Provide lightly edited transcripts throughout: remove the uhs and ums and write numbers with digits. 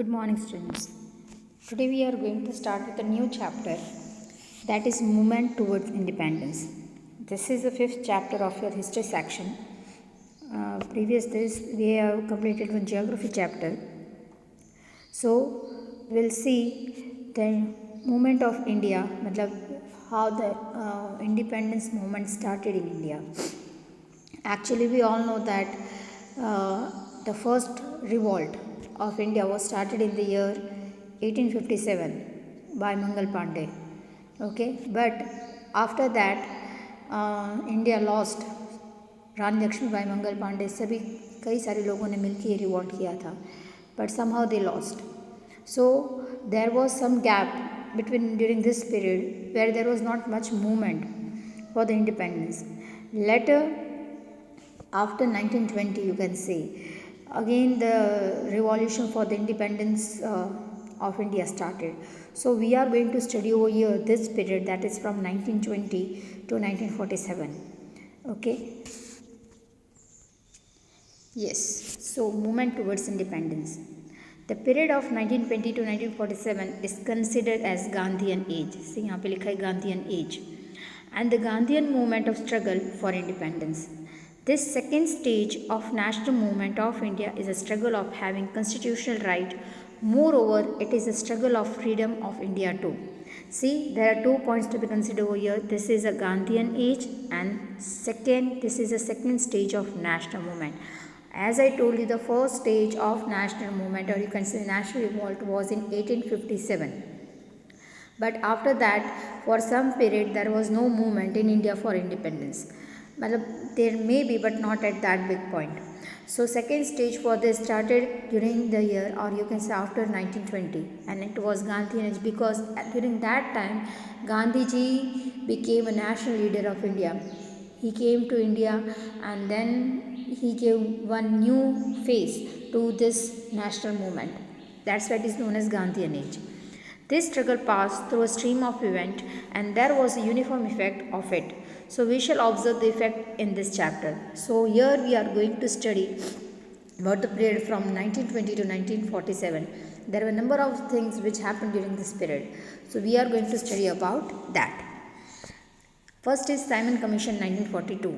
Good morning, students. Today we are going to start with a new chapter, that is Movement Towards Independence. This is the fifth chapter of your history section. Previous this we have completed one geography chapter. So we'll see the movement of India, matlab how the independence movement started in India. Actually, we all know that the first revolt of India was started in the year 1857 by Mangal Pandey. Okay, but after that, India lost. रानी लक्ष्मीबाई मंगल पांडे सभी कई सारे लोगों ने मिलकर ये revolt किया था, but somehow they lost. So there was some gap between during this period where there was not much movement for the independence. Later, after 1920, you can say, again the revolution for the independence of India started. So we are going to study over here this period, that is from 1920 to 1947. Okay. Yes, so movement towards independence. The period of 1920 to 1947 is considered as Gandhian age. See, यहाँ पे लिखा है Gandhian age, and the Gandhian movement of struggle for independence. This second stage of national movement of India is a struggle of having constitutional right. Moreover, it is a struggle of freedom of India too. See, there are 2 points to be considered over here. This is a Gandhian age, and this is a second stage of national movement. As I told you, the first stage of national movement, or you can say national revolt, was in 1857. But after that, for some period, there was no movement in India for independence. There may be, but not at that big point. So second stage for this started during the year, or you can say after 1920, and it was Gandhian age, because during that time, Gandhiji became a national leader of India. He came to India, and then he gave one new face to this national movement. That's why it is known as Gandhian age. This struggle passed through a stream of events, and there was a uniform effect of it. So we shall observe the effect in this chapter. So here we are going to study about the period from 1920 to 1947. There were a number of things which happened during this period. So we are going to study about that. First is Simon commission 1942.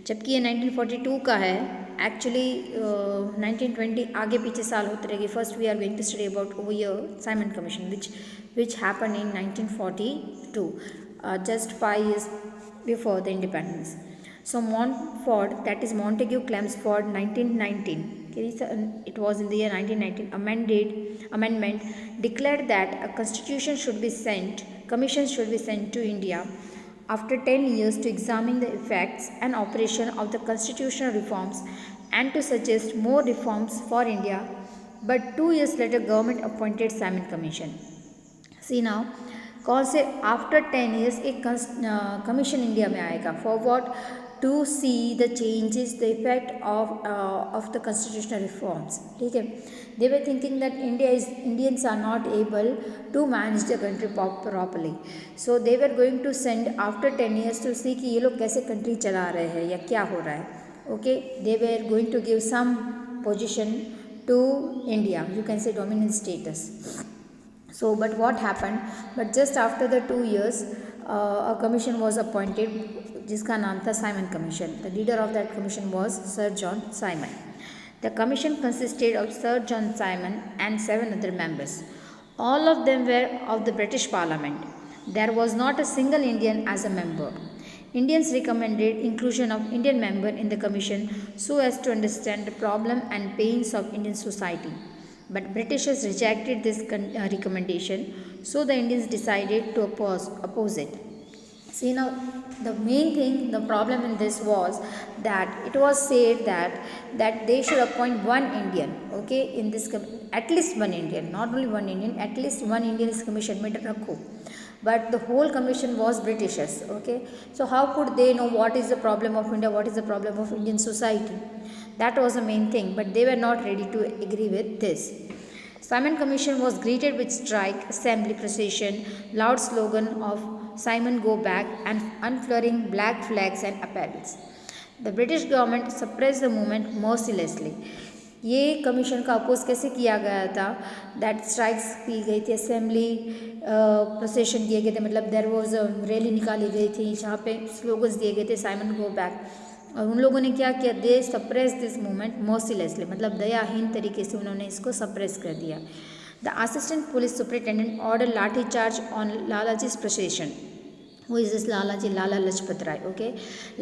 जबकि ये 1942 का है, actually 1920 आगे पीछे साल होते रहेगी. First we are going to study about over year Simon Commission which happen in 1942, just 5 years before the independence. So Montfort, that is Montagu Chelmsford 1919, it was in the year 1919, amendment declared that a commission should be sent to India after 10 years to examine the effects and operation of the constitutional reforms and to suggest more reforms for India. But 2 years later, government appointed Simon Commission. See now, कौन से after 10 years एक commission India में आएगा for what to see the changes the effect of the constitutional reforms. ठीक है, they were thinking that Indians are not able to manage the country properly. So they were going to send after 10 years to see कि ये लोग कैसे country चला रहे हैं या क्या हो रहा है. Okay, they were going to give some position to India, you can say dominant status. So, but what happened? But just after the 2 years, a commission was appointed, जिसका नाम था Simon Commission. The leader of that commission was Sir John Simon. The commission consisted of Sir John Simon and 7 other members. All of them were of the British Parliament. There was not a single Indian as a member. Indians recommended inclusion of Indian member in the commission so as to understand the problem and pains of Indian society. But Britishers rejected this recommendation, so the Indians decided to oppose it. See now, the main thing, the problem in this was that it was said that they should appoint one Indian, okay, in this at least one Indian, not only one Indian, at least one Indian is commission में रखो. But the whole commission was Britishers, okay. So how could they know what is the problem of India, what is the problem of Indian society? That was the main thing, but they were not ready to agree with this. Simon Commission was greeted with strike, assembly procession, loud slogan of Simon go back, and unfurling black flags and apparels. The British government suppressed the movement mercilessly. ये commission का oppose कैसे किया गया था, that strikes की गई थी, assembly procession किए गए थे, मतलब देयर वाज अ रैली निकाली गई थी जहाँ पे स्लोगन्स दिए गए थे साइमन गो बैक, और उन लोगों ने क्या किया, they suppress this movement mercilessly, मतलब दयाहीन तरीके से उन्होंने इसको सप्रेस कर दिया। The assistant police superintendent order lathi charge on Lalaji's procession. Who is this Lalaji? Lala Lajpat Rai. Okay,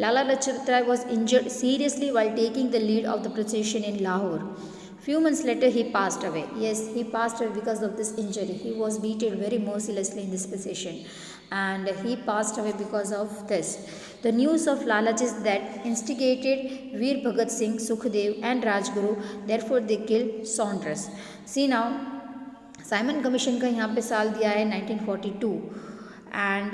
Lala Lajpat Rai was injured seriously while taking the lead of the procession in Lahore. Few months later, he passed away. Yes, he passed away because of this injury. He was beaten very mercilessly in this procession, and he passed away because of this. The news of Lalaji's death instigated Veer Bhagat Singh, Sukhdev, and Rajguru. Therefore, they killed Saunders. See now, Simon commission का यहाँ पे साल दिया है 1942, and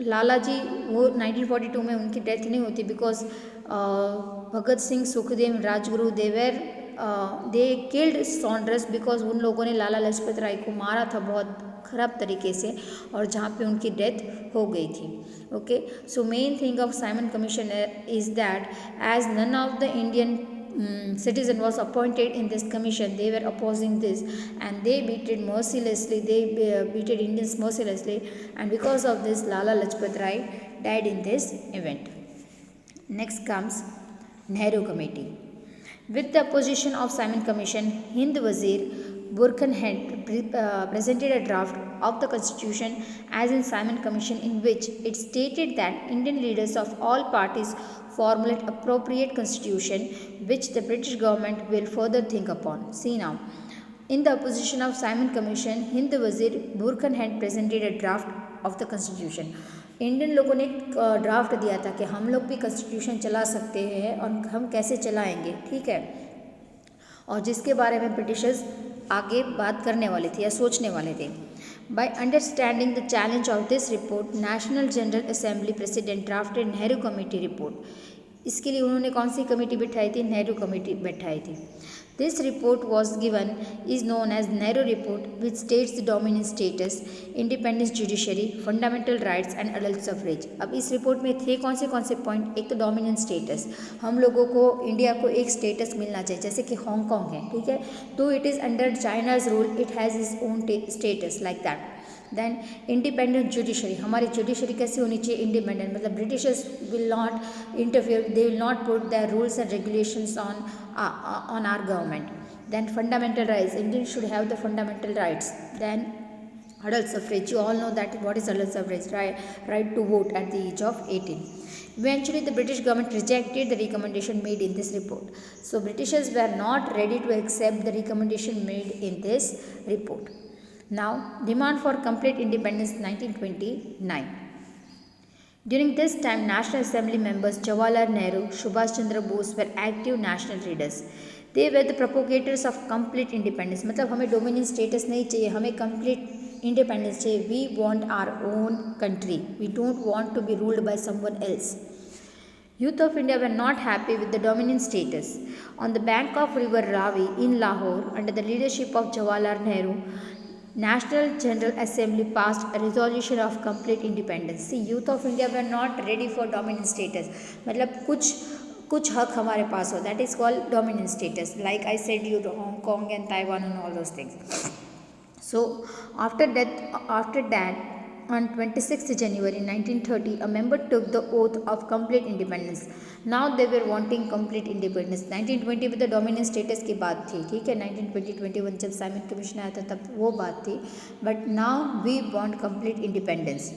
लाला जी वो 1942 में उनकी death नहीं होती because Bhagat Singh, Sukhdev, Rajguru there they killed Saunders because उन लोगों ने लाला लजपत राय को मारा था बहुत खराब तरीके से, और जहाँ पे उनकी डेथ हो गई थी। Okay, so main thing of Simon Commission is that as none of the Indian citizen was appointed in this commission, they were opposing this and they beated mercilessly, they beated Indians mercilessly, and because of this Lala Lajpat Rai died in this event. Next comes Nehru Committee. With the opposition of Simon Commission, Hind Wazir Burkhardt presented a draft of the constitution as in Simon Commission, in which it stated that Indian leaders of all parties formulate appropriate constitution which the British government will further think upon. See now, in the opposition of Simon Commission, Hind Wazir Burkhardt presented a draft of the constitution. Indian लोगों ने एक draft दिया था कि हम लोग भी constitution चला सकते हैं और हम कैसे चलाएंगे, ठीक है, और जिसके बारे में ब्रिटिशर्स आगे बात करने वाले थे या सोचने वाले थे। By understanding the challenge of this report, national general assembly president drafted Nehru committee report. इसके लिए उन्होंने कौन सी कमेटी बिठाई थी? नेहरू कमेटी बैठाई थी। This report was given is known as Nehru Report, which states the dominant status, independence judiciary, fundamental rights and adult suffrage. अब इस रिपोर्ट में थे कौन से पॉइंट? एक तो डोमिनेंट स्टेटस, हम लोगों को इंडिया को एक स्टेटस मिलना चाहिए, जैसे कि हांगकांग है, ठीक है, तो it is under China's rule, it has its own status like that. Then independent judiciary, हमारी जुडिशरी कैसी होनी चाहिए? इंडिपेंडेंट, मतलब Britishers will not interfere, they will not put their rules and regulations on our government. Then fundamental rights, Indians should have the fundamental rights. Then adult suffrage, you all know that what is adult suffrage, right to vote at the age of 18. Eventually the British government rejected the recommendation made in this report. So Britishers were not ready to accept the recommendation made in this report. Now, demand for complete independence 1929. During this time, National Assembly members Jawaharlal Nehru, Subhash Chandra Bose were active national leaders. They were the propagators of complete independence. मतलब हमें dominion status नहीं चाहिए, हमें complete independence चाहिए. We want our own country. We don't want to be ruled by someone else. Youth of India were not happy with the dominant status. On the bank of river Ravi in Lahore, under the leadership of Jawaharlal Nehru, National General Assembly passed a resolution of complete independence. See, youth of India were not ready for dominant status. मतलब कुछ हक हमारे पास हो, that is called dominant status. Like I said, you to Hong Kong and Taiwan and all those things. So after that, on 26th January 1930, a member took the oath of complete independence. Now they were wanting complete independence. 1920 में तो dominant status की बात थी, ठीक है, 1920-21 जब Simon commission आया था तब वो बात थी, but now we want complete independence.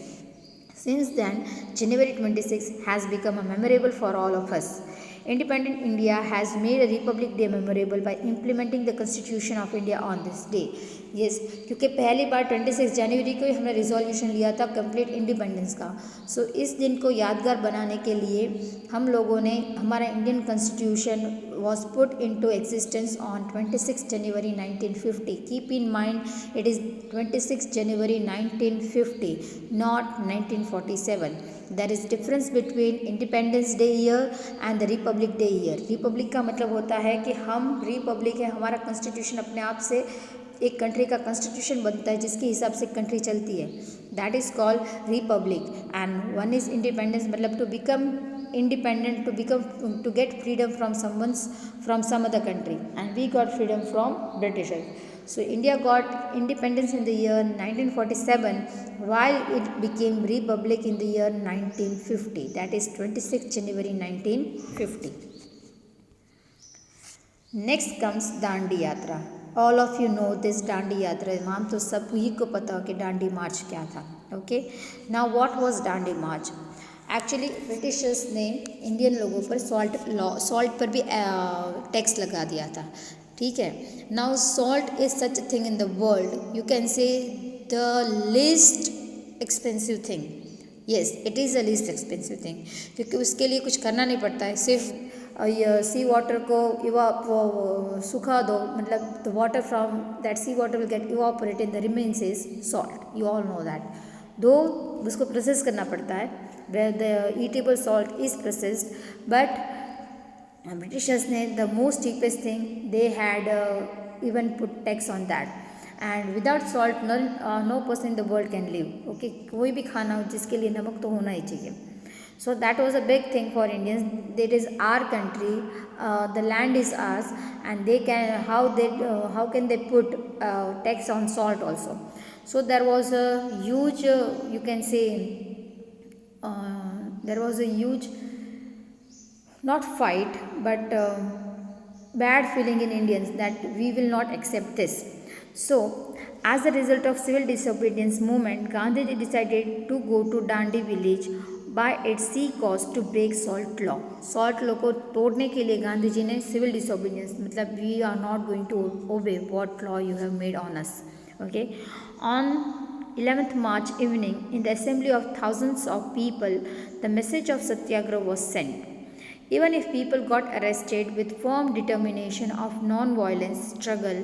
Since then, January 26 has become a memorable for all of us. Independent India has made a Republic Day memorable by implementing the Constitution of India on this day. Yes, क्योंकि पहली बार 26 जनवरी को ही हमने resolution लिया था complete independence का. सो इस दिन को यादगार बनाने के लिए हम लोगों ने हमारा Indian constitution was put into existence on 26 January 1950. Keep in mind, it is 26 January 1950, not 1947. There is difference between Independence Day year and the Republic Day year. Republic का मतलब होता है कि हम रिपब्लिक है, हमारा कॉन्स्टिट्यूशन अपने आप से एक कंट्री का कॉन्स्टिट्यूशन बनता है जिसके हिसाब से कंट्री चलती है, that is called republic. And one is independence, मतलब to become independent, to get freedom from from some other country, and we got freedom from Britishers. So India got independence in the year 1947, while it became republic in the year 1950, that is 26 January 1950. Next comes Dandi Yatra. All of you know this Dandi Yatra. हम तो सभी को पता हो कि डांडी मार्च क्या था. Okay, now what was Dandi March? Actually Britishers ने इंडियन लोगों पर सॉल्ट पर भी टैक्स लगा दिया था. ठीक है. Now salt is such a thing in the world, you can से the least expensive thing. Yes, it is the least expensive thing, क्योंकि उसके लिए कुछ करना नहीं पड़ता है. सिर्फ सी वाटर को सुखा दो, मतलब the water from that sea water will get evaporate in the remains is salt. You all know that. दो उसको प्रोसेस करना पड़ता है, where the eatable salt is processed, but Britishers ने the most cheapest thing they had even put tax on that, and without salt no person in the world can live. Okay, कोई भी खाना हो जिसके लिए नमक तो होना ही चाहिए. So that was a big thing for Indians. It is our country, the land is ours, and they can how can they put tax on salt also? So there was a huge you can say there was a huge, not fight, but bad feeling in Indians that we will not accept this. So as a result of civil disobedience movement, Gandhiji decided to go to Dandi village by its sea coast to break salt law. Salt law को तोड़ने के लिए गांधी जी ने civil disobedience, मतलब we are not going to obey what law you have made on us. Okay, on 11th March evening, in the assembly of thousands of people, the message of Satyagraha was sent. Even if people got arrested, with firm determination of non-violence struggle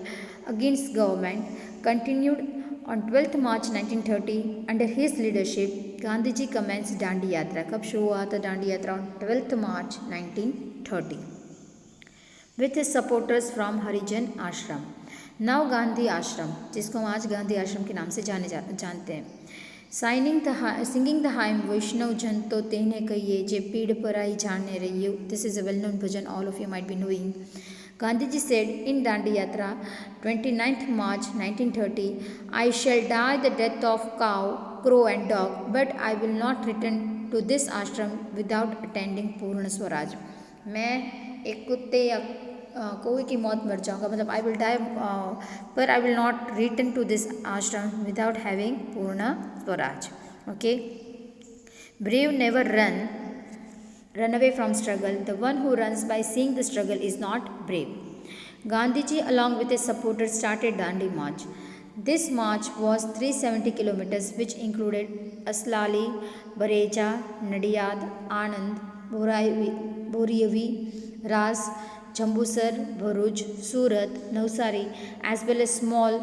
against government continued. On 12th March 1930, under his leadership, Gandhiji commenced Dandi Yatra. कब शुरू हुआ था Dandi Yatra? On 12th March 1930, with his supporters from Harijan Ashram. नव गांधी आश्रम, जिसको हम आज गांधी आश्रम के नाम से जानते हैं. सिंगिंग द हाइम वैष्णव जन तो तेने कहिए जे पीड़ पर आई जानने रहिए. This is a well known bhajan, all of you might be knowing. Gandhiji said in Dandi Yatra, 29th March 1930, I shall die the death of cow, crow and dog, but I will not return to this ashram without attending Purna Swaraj. मैं एक कुत्ते या कोई की मौत मर जाऊंगा, मतलब आई विल डाई, पर I will not return to this ashram without having Purna Swaraj. Okay, brave never run away from struggle. The one who runs by seeing the struggle is not brave. Gandhiji along with his supporters started Dandi March. This march was 370 kilometers, which included Aslali, Bareja, Nadiyad, Anand, Boriavi, Ras, Jambusar, Bharuch, Surat, Navsari, as well as small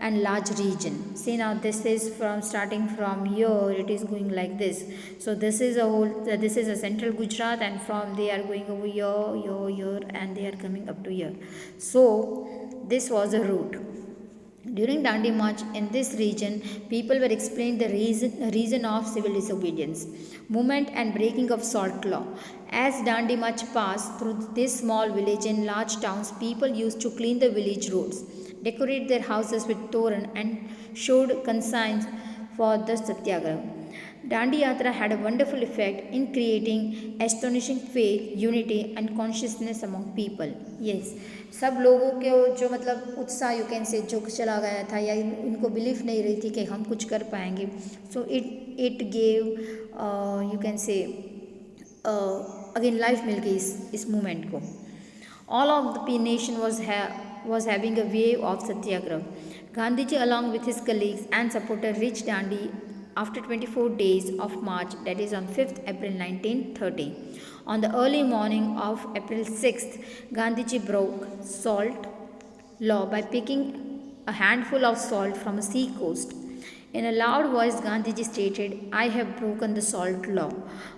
and large region. See, now this is from starting from here, it is going like this. So this is a central Gujarat, and from they are going over here, and they are coming up to here. So this was a route. During Dandi March in this region, people were explained the reason of civil disobedience movement and breaking of salt law. As Dandi March passed through this small village and large towns, people used to clean the village roads, decorate their houses with toran, and showed consigns for the Satyagraha. Dandi Yatra had a wonderful effect in creating astonishing faith, unity and consciousness among people. Yes, सब लोगों के जो मतलब उत्साह you can से जो चला गया था, या इनको बिलीफ नहीं रही थी कि हम कुछ कर पाएंगे. So it gave you can say again life मिल गई इस मूवमेंट को. All of the nation was having a wave of Satyagraha. Gandhiji along with his colleagues and supporters reached Dandi after 24 days of march, that is on 5th April 1930. On the early morning of April 6th, Gandhiji broke salt law by picking a handful of salt from a sea coast. In a loud voice, Gandhiji stated, I have broken the salt law.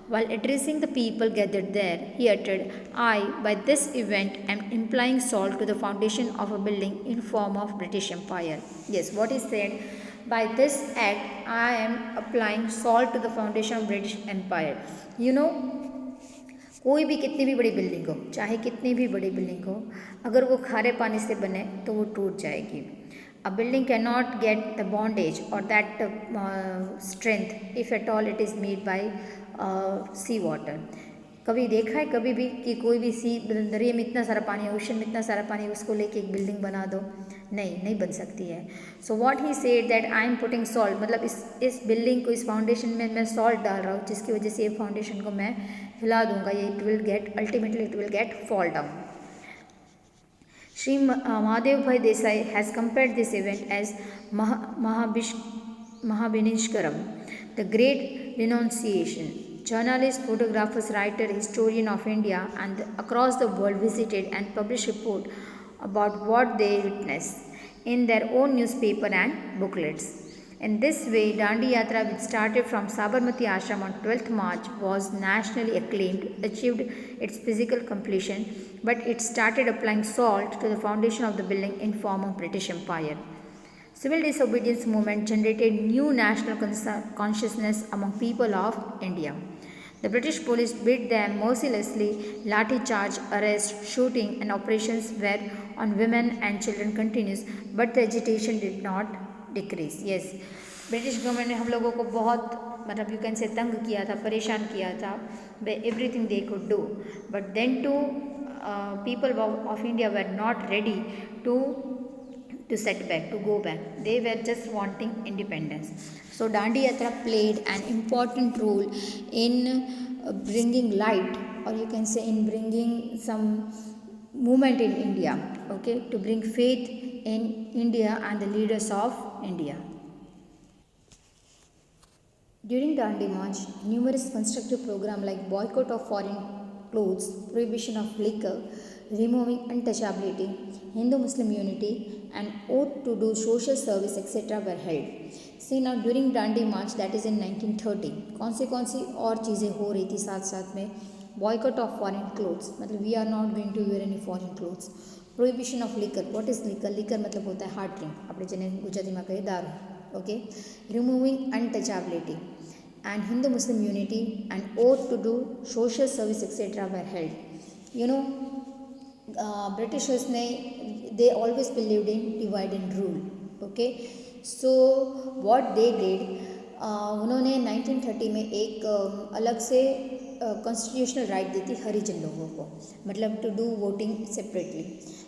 While addressing the people gathered there, he uttered, I, by this event, am implying salt to the foundation of a building in form of British Empire. Yes, what he said, by this act, I am applying salt to the foundation of British Empire. You know, कोई भी कितनी भी बड़ी building हो, चाहे कितनी भी बड़ी बिल्डिंग हो, अगर वो खारे पानी से बने तो वो टूट जाएगी. A building cannot get the bondage or that strength if at all it is made by sea water. कभी देखा है कभी भी कि कोई भी सी दरिया में इतना सारा पानी, ओशन में इतना सारा पानी, उसको लेके एक बिल्डिंग बना दो, नहीं बन सकती है. So what he said that I am putting salt, मतलब इस बिल्डिंग को, इस फाउंडेशन में मैं सॉल्ट डाल रहा हूँ, जिसकी वजह से ये फाउंडेशन को मैं हिला दूंगा, ये it will get ultimately it will get fall down. Sri Mahadev Bhai Desai has compared this event as Mahabhinishkaram, the Great Renunciation. Journalists, photographers, writer, historian of India and across the world visited and published report about what they witnessed in their own newspaper and booklets. In this way, Dandi Yatra, which started from Sabarmati Ashram on 12th March, was nationally acclaimed, achieved its physical completion, but it started applying salt to the foundation of the building in form of British Empire. Civil disobedience movement generated new national consciousness among people of India. The British police beat them mercilessly. Lathi charge, arrest, shooting and operations were on women and children continues, but the agitation did not decrease. Yes, British government ने हम लोगों को बहुत, मतलब you can से तंग किया था, परेशान किया था, everything they could do, but then to people of India were not ready to set back, to go back. They were just wanting independence. So Dandi Yatra played an important role in bringing light, or you can say in bringing some movement in India, okay, to bring faith in India and the leaders of India. During Dandi March, numerous constructive programs like boycott of foreign clothes, prohibition of liquor, removing untouchability, Hindu-Muslim unity, and oath to do social service, etc. were held. See now, during Dandi March, that is in 1930, कौन सी और चीज़ें हो रही थी साथ साथ में. Boycott of foreign clothes, मतलब we are not going to wear any foreign clothes. Prohibition of liquor, what is liquor? Liquor मतलब होता है hard drink, આપણે જેને ગુજરાતીમાં કહીએ દારૂ. Okay, removing untouchability and Hindu-Muslim unity and oath to do social service, etc. were held. You know, Britishers they always believed in divide and rule. Okay, so what they did, उन्होंने 1930 में एक अलग से कॉन्स्टिट्यूशनल राइट दी थी हरिजन लोगों को, मतलब to do voting separately,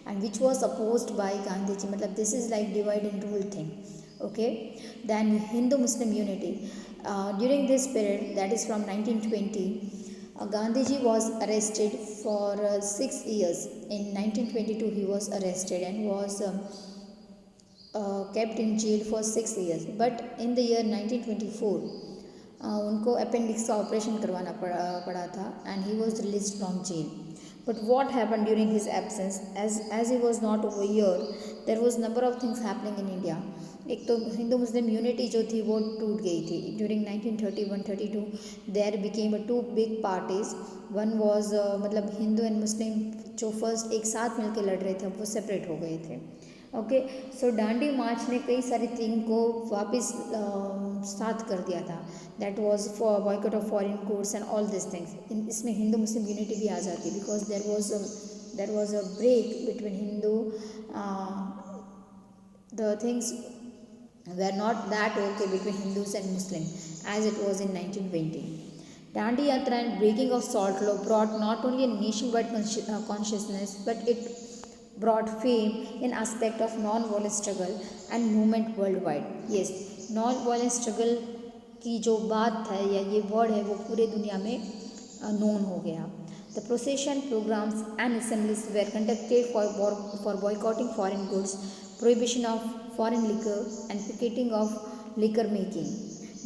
and which was opposed by Gandhi ji, मतलब this is like divide and rule thing. Okay, then Hindu-Muslim unity. During this period, that is from 1920, Gandhiji was arrested for 6 years. In 1922, he was arrested and was kept in jail for 6 years. But in the year 1924, उनको appendix का operation करवाना पड़ा था, and he was released from jail. But what happened during his absence, as he was not over here, there was number of things happening in India. एक तो Hindu Muslim unity जो थी वो टूट गई थी. During 1931-32 there became two big parties. One was मतलब Hindu and Muslim जो फर्स्ट एक साथ मिलकर लड़ रहे थे वो सेपरेट हो गए थे. ओके, सो डांडी मार्च ने कई सारी थिंग को वापस साथ कर दिया था. That was for boycott of foreign goods and all this things. इसमें हिंदू मुस्लिम यूनिटी भी आ जाती because there was a break between Hindu. The things were not that okay between Hindus and Muslims as it was in 1920. Dandi Yatra and breaking of salt law brought not only a nationwide consciousness, but it brought fame in aspect of non-violent struggle and movement worldwide. Yes, non-violent struggle की जो बात है या ये word है वो पूरे दुनिया में known हो गया. The procession programs and assemblies were conducted for boycotting foreign goods, prohibition of foreign liquor and picketing of liquor making,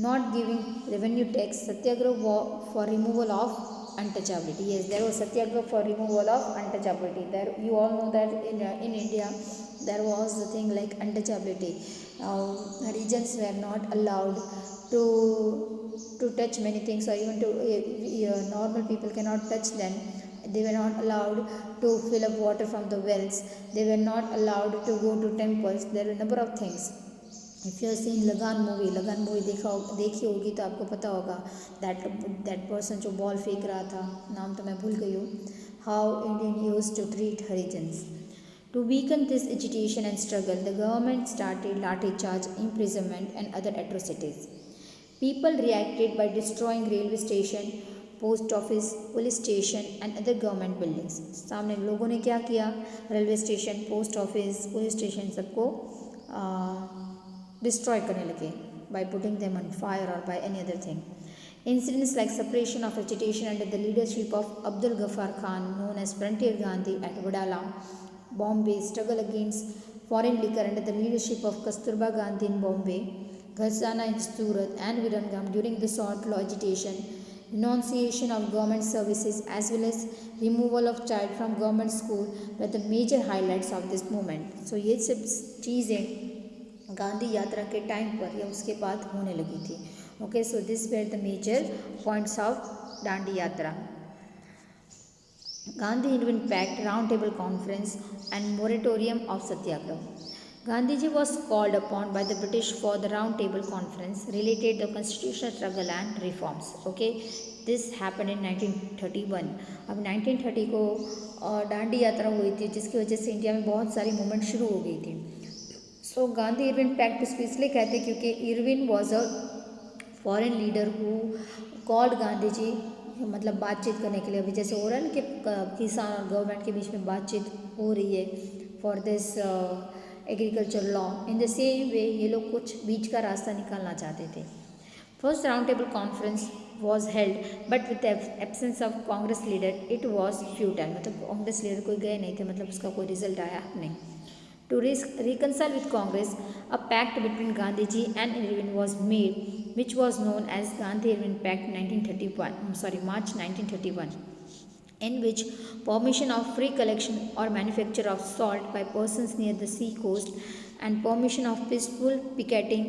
not giving revenue tax, satyagraha for removal of untouchability. Yes, there was satyagraha for removal of untouchability. There you all know that in India there was the thing like untouchability. Harijans were not allowed to touch many things, or even to normal people cannot touch them. They were not allowed to fill up water from the wells. They were not allowed to go to temples. There were a number of things. If you seen लगान movie देखी होगी तो आपको पता होगा that person जो ball फेंक रहा था, नाम तो मैं भूल गई हूँ, how Indian use to treat Harijans. To weaken this agitation and struggle, the government started lathi charge, imprisonment, and other atrocities. People reacted by destroying railway station, post office, police station, and other government buildings. सामने लोगों ने क्या किया? Railway station, post office, police station सबको destroy करने लगे by putting them on fire or by any other thing. Incidents like suppression of agitation under the leadership of Abdul Ghaffar Khan, known as Frontier Gandhi at Wadala, Bombay, struggle against foreign liquor under the leadership of Kasturba Gandhi in Bombay, Gharsana in Surat and Virangam during the salt law agitation, renunciation of government services as well as removal of child from government school were the major highlights of this movement. So ये सब चीज़ें गांधी यात्रा के time पर या उसके बाद होने लगी थी. Okay, so this were the major points of Dandi Yatra. Gandhi Irwin Pact, Round Table Conference, and Moratorium of Satyagraha. Gandhiji was called upon by the British for the Round Table Conference related to constitutional struggle and reforms. Okay, this happened in 1931. अब 1930 को दांडी यात्रा हुई थी, जिसकी वजह से India में बहुत सारी मूवमेंट शुरू हो गई थी. सो गांधी इरविन पैक्ट इसको इसलिए कहते हैं क्योंकि Irwin was a foreign leader who called Gandhi ji, मतलब बातचीत करने के लिए. अभी जैसे हो रहा है ना कि किसान और गवर्नमेंट के बीच में बातचीत हो रही है for this agriculture law. In the same way ये लोग कुछ बीच का रास्ता निकालना चाहते थे. First round table conference was held but with absence of Congress leader it was futile. मतलब कांग्रेस लीडर कोई गए नहीं थे, मतलब उसका कोई रिजल्ट आया नहीं. To reconcile with Congress, a pact between Gandhiji and Irwin was made, which was known as Gandhi-Irwin Pact March 1931, in which permission of free collection or manufacture of salt by persons near the sea coast and permission of peaceful picketing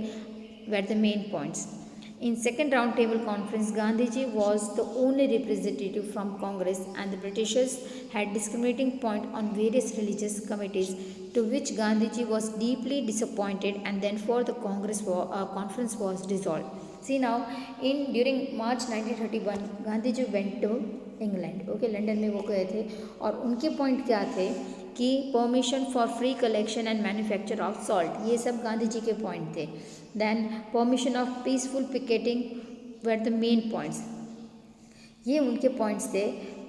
were the main points. In second round table conference, Gandhiji was the only representative from Congress, and the Britishers had discriminating point on various religious committees, to which Gandhiji was deeply disappointed, and then for the conference was dissolved. See now, during March 1931, Gandhiji went to England. Okay, London में वो गए थे और उनके point क्या थे कि permission for free collection and manufacture of salt, ये सब गांधी जी के पॉइंट थे. Then permission of peaceful picketing were the main points, ये उनके पॉइंट्स थे.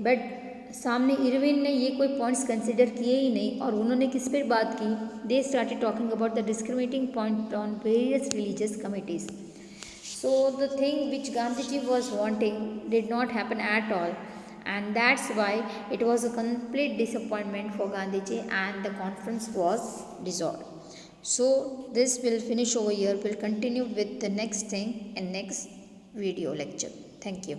बट सामने इरविन ने ये कोई पॉइंट्स कंसिडर किए ही नहीं, और उन्होंने किस पर बात की? They started talking about the discriminating point on various religious committees. So the thing which Gandhiji was wanting did not happen at all, and that's why it was a complete disappointment for Gandhiji, and the conference was dissolved. So this will finish over here. We'll continue with the next thing in next video lecture. Thank you.